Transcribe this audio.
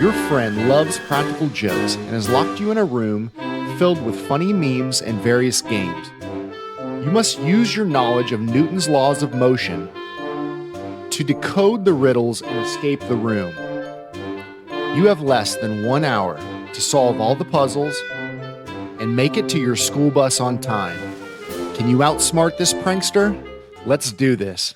Your friend loves practical jokes and has locked you in a room filled with funny memes and various games. You must use your knowledge of Newton's laws of motion to decode the riddles and escape the room. You have less than 1 hour to solve all the puzzles and make it to your school bus on time. Can you outsmart this prankster? Let's do this.